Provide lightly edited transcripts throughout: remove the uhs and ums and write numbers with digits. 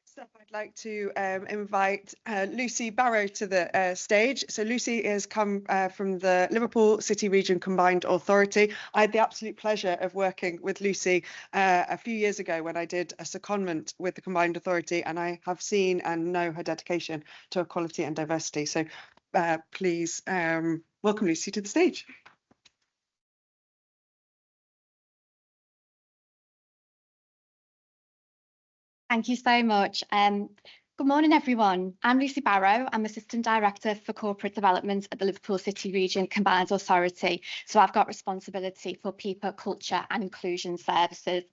Next up, I'd like to invite Lucy Barrow to the stage. So Lucy has come from the Liverpool City Region Combined Authority. I had the absolute pleasure of working with Lucy a few years ago when I did a secondment with the Combined Authority, and I have seen and know her dedication to equality and diversity. So please welcome Lucy to the stage. Thank you so much. Good morning, everyone. I'm Lucy Barrow. I'm Assistant Director for Corporate Development at the Liverpool City Region Combined Authority. So I've got responsibility for people, culture and inclusion services.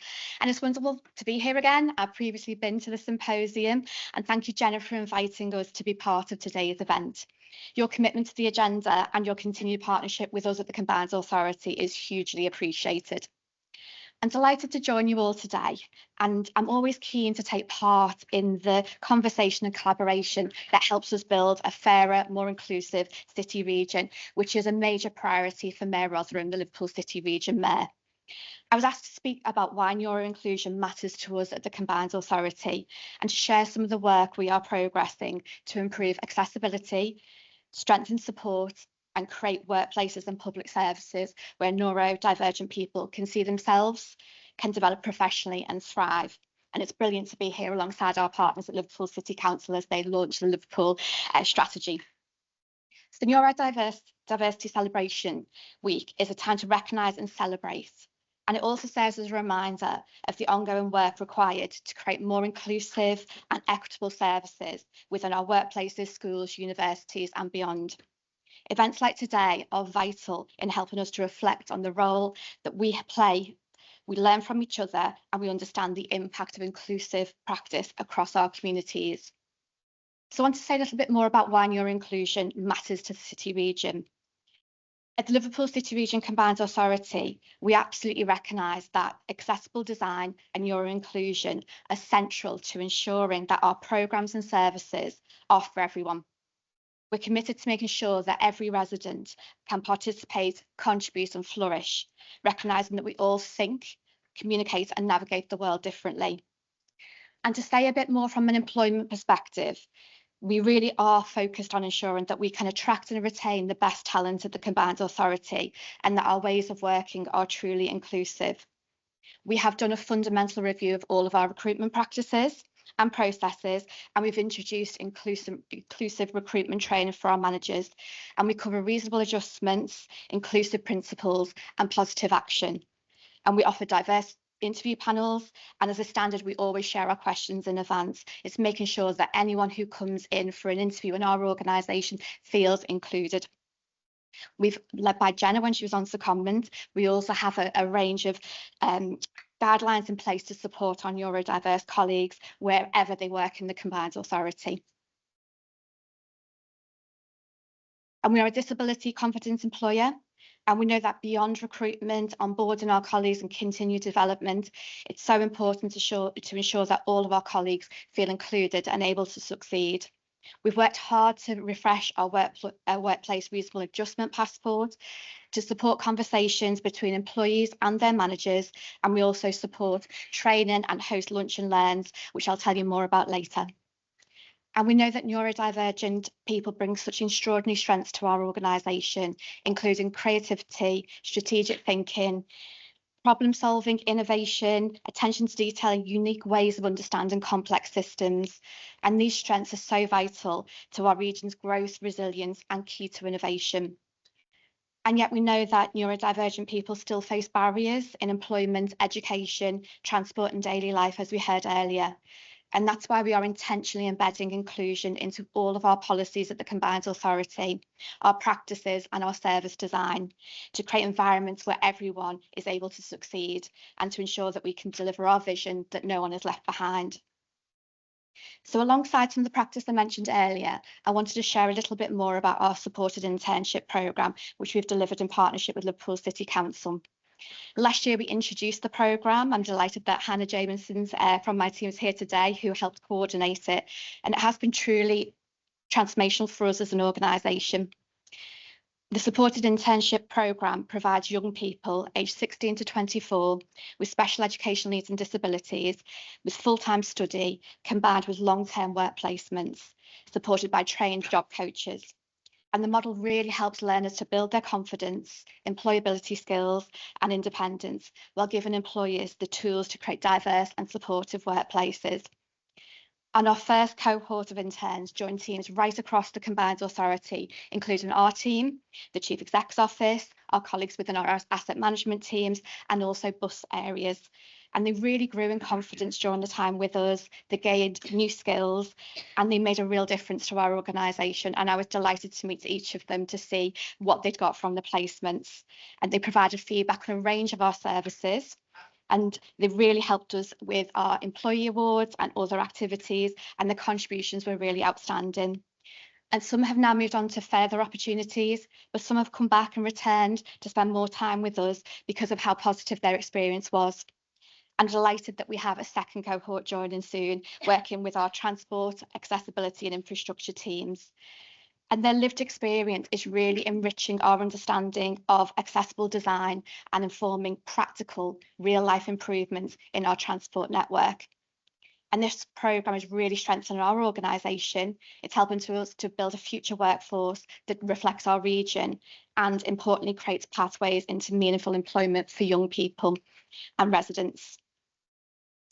And it's wonderful to be here again. I've previously been to the Symposium, and thank you, Jenna, for inviting us to be part of today's event. Your commitment to the agenda and your continued partnership with us at the Combined Authority is hugely appreciated. I'm delighted to join you all today, and I'm always keen to take part in the conversation and collaboration that helps us build a fairer, more inclusive city region, which is a major priority for Mayor Rotherham, the Liverpool City Region Mayor. I was asked to speak about why neuro-inclusion matters to us at the Combined Authority and to share some of the work we are progressing to improve accessibility, strengthen support, and create workplaces and public services where neurodivergent people can see themselves, can develop professionally and thrive. And it's brilliant to be here alongside our partners at Liverpool City Council as they launch the Liverpool strategy. So Neurodiversity Celebration Week is a time to recognise and celebrate. And it also serves as a reminder of the ongoing work required to create more inclusive and equitable services within our workplaces, schools, universities and beyond. Events like today are vital in helping us to reflect on the role that we play. We learn from each other and we understand the impact of inclusive practice across our communities. So I want to say a little bit more about why neuro-inclusion matters to the City Region. At the Liverpool City Region Combined Authority, we absolutely recognise that accessible design and neuro-inclusion are central to ensuring that our programmes and services are for everyone. We're committed to making sure that every resident can participate, contribute and flourish, recognising that we all think, communicate and navigate the world differently. And to say a bit more from an employment perspective, we really are focused on ensuring that we can attract and retain the best talent at the Combined Authority and that our ways of working are truly inclusive. We have done a fundamental review of all of our recruitment practices and processes, and we've introduced inclusive recruitment training for our managers, and we cover reasonable adjustments, inclusive principles and positive action. And we offer diverse interview panels, and as a standard we always share our questions in advance. It's making sure that anyone who comes in for an interview in our organisation feels included. We've led by Jenna when she was on secondment. We also have a range of guidelines in place to support our neurodiverse colleagues wherever they work in the Combined Authority. And we are a disability confident employer, and we know that beyond recruitment, onboarding our colleagues and continued development, it's so important to ensure that all of our colleagues feel included and able to succeed. We've worked hard to refresh our workplace reasonable adjustment passport to support conversations between employees and their managers, and we also support training and host lunch and learns, which I'll tell you more about later. And we know that neurodivergent people bring such extraordinary strengths to our organisation, including creativity, strategic thinking, problem solving, innovation, attention to detail, and unique ways of understanding complex systems. And these strengths are so vital to our region's growth, resilience, and key to innovation. And yet we know that neurodivergent people still face barriers in employment, education, transport, and daily life, as we heard earlier. And that's why we are intentionally embedding inclusion into all of our policies at the Combined Authority, our practices and our service design, to create environments where everyone is able to succeed and to ensure that we can deliver our vision that no one is left behind. So alongside some of the practice I mentioned earlier, I wanted to share a little bit more about our supported internship programme, which we've delivered in partnership with Liverpool City Council. Last year we introduced the programme. I'm delighted that Hannah Jamieson from my team is here today, who helped coordinate it, and it has been truly transformational for us as an organisation. The supported internship programme provides young people aged 16 to 24 with special educational needs and disabilities with full-time study combined with long-term work placements, supported by trained job coaches. And the model really helps learners to build their confidence, employability skills and independence while giving employers the tools to create diverse and supportive workplaces. And our first cohort of interns joined teams right across the combined authority, including our team, the Chief Exec's office, our colleagues within our asset management teams, and also bus areas. And they really grew in confidence during the time with us. They gained new skills and they made a real difference to our organisation. And I was delighted to meet each of them to see what they'd got from the placements. And they provided feedback on a range of our services. And they really helped us with our employee awards and other activities, and the contributions were really outstanding. And some have now moved on to further opportunities, but some have come back and returned to spend more time with us because of how positive their experience was. I'm delighted that we have a second cohort joining soon, working with our transport, accessibility and infrastructure teams. And their lived experience is really enriching our understanding of accessible design and informing practical, real-life improvements in our transport network. And this programme is really strengthening our organisation. It's helping us to build a future workforce that reflects our region and, importantly, creates pathways into meaningful employment for young people and residents.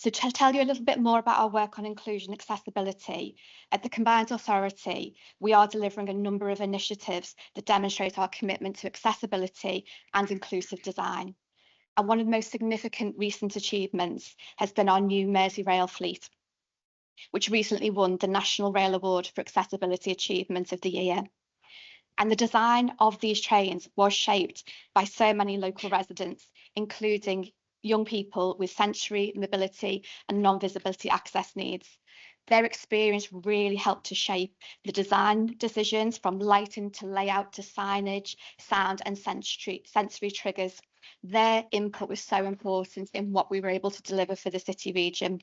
So to tell you a little bit more about our work on inclusion and accessibility, at the Combined Authority, we are delivering a number of initiatives that demonstrate our commitment to accessibility and inclusive design. And one of the most significant recent achievements has been our new Merseyrail fleet, which recently won the National Rail Award for Accessibility Achievement of the Year. And the design of these trains was shaped by so many local residents, including young people with sensory, mobility and non-visibility access needs. Their experience really helped to shape the design decisions from lighting to layout to signage, sound and sensory triggers. Their input was so important in what we were able to deliver for the city region.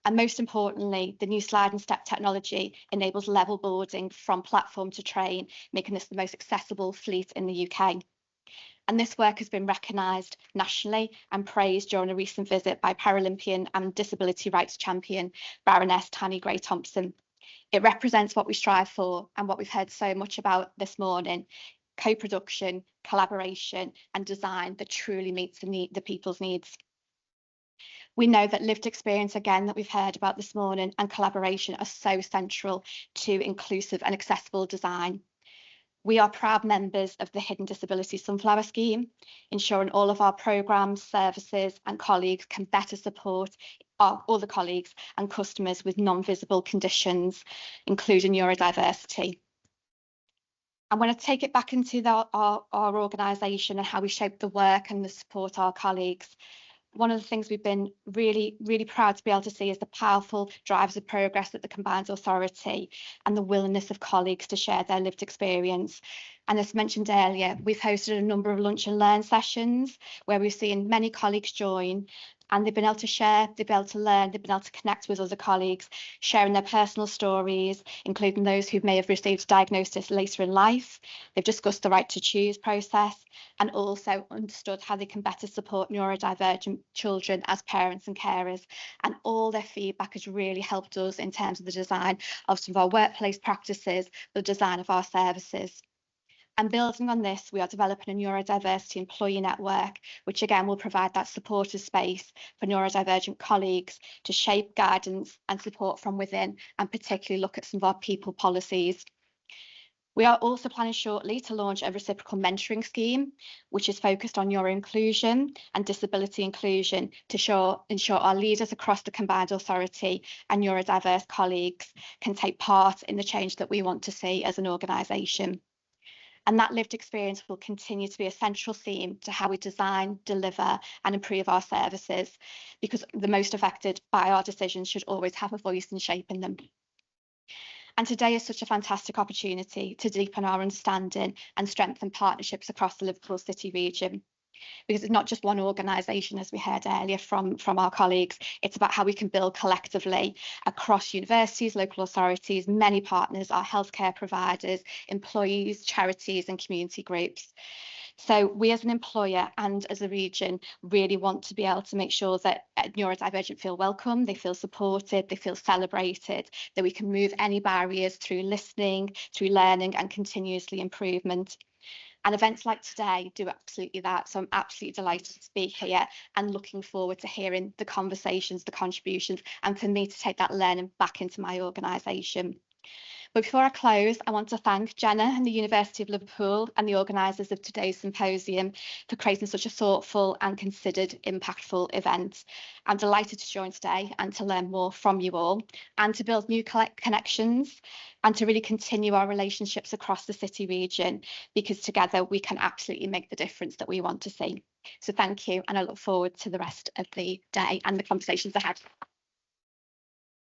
And most importantly, the new slide and step technology enables level boarding from platform to train, making this the most accessible fleet in the UK. And this work has been recognised nationally and praised during a recent visit by Paralympian and disability rights champion Baroness Tanni Gray-Thompson. It represents what we strive for and what we've heard so much about this morning: co-production, collaboration and design that truly meets the people's needs. We know that lived experience, again, that we've heard about this morning, and collaboration are so central to inclusive and accessible design. We are proud members of the Hidden Disability Sunflower Scheme, ensuring all of our programmes, services and colleagues can better support all the colleagues and customers with non-visible conditions, including neurodiversity. I want to take it back into our organisation and how we shape the work and the support our colleagues. One of the things we've been really proud to be able to see is the powerful drivers of progress at the Combined Authority and the willingness of colleagues to share their lived experience. And as mentioned earlier, we've hosted a number of lunch and learn sessions where we've seen many colleagues join, and they've been able to share, they've been able to learn, they've been able to connect with other colleagues, sharing their personal stories, including those who may have received a diagnosis later in life. They've discussed the right to choose process and also understood how they can better support neurodivergent children as parents and carers. And all their feedback has really helped us in terms of the design of some of our workplace practices, the design of our services. And building on this, we are developing a neurodiversity employee network, which again will provide that supportive space for neurodivergent colleagues to shape guidance and support from within, and particularly look at some of our people policies. We are also planning shortly to launch a reciprocal mentoring scheme, which is focused on neuro inclusion and disability inclusion to ensure our leaders across the Combined Authority and neurodiverse colleagues can take part in the change that we want to see as an organisation. And that lived experience will continue to be a central theme to how we design, deliver and improve our services, because the most affected by our decisions should always have a voice in shaping them. And today is such a fantastic opportunity to deepen our understanding and strengthen partnerships across the Liverpool City region. because it's not just one organisation, as we heard earlier from our colleagues. It's about how we can build collectively across universities, local authorities, many partners, our healthcare providers, employees, charities and community groups. So we as an employer and as a region really want to be able to make sure that neurodivergent feel welcome, they feel supported, they feel celebrated, that we can move any barriers through listening, through learning and continuously improvement. And events like today do absolutely that. So I'm absolutely delighted to be here and looking forward to hearing the conversations, the contributions, and for me to take that learning back into my organisation. But before I close, I want to thank Jenna and the University of Liverpool and the organisers of today's symposium for creating such a thoughtful and considered, impactful event. I'm delighted to join today and to learn more from you all and to build new connections and to really continue our relationships across the city region, because together we can absolutely make the difference that we want to see. So thank you, and I look forward to the rest of the day and the conversations ahead.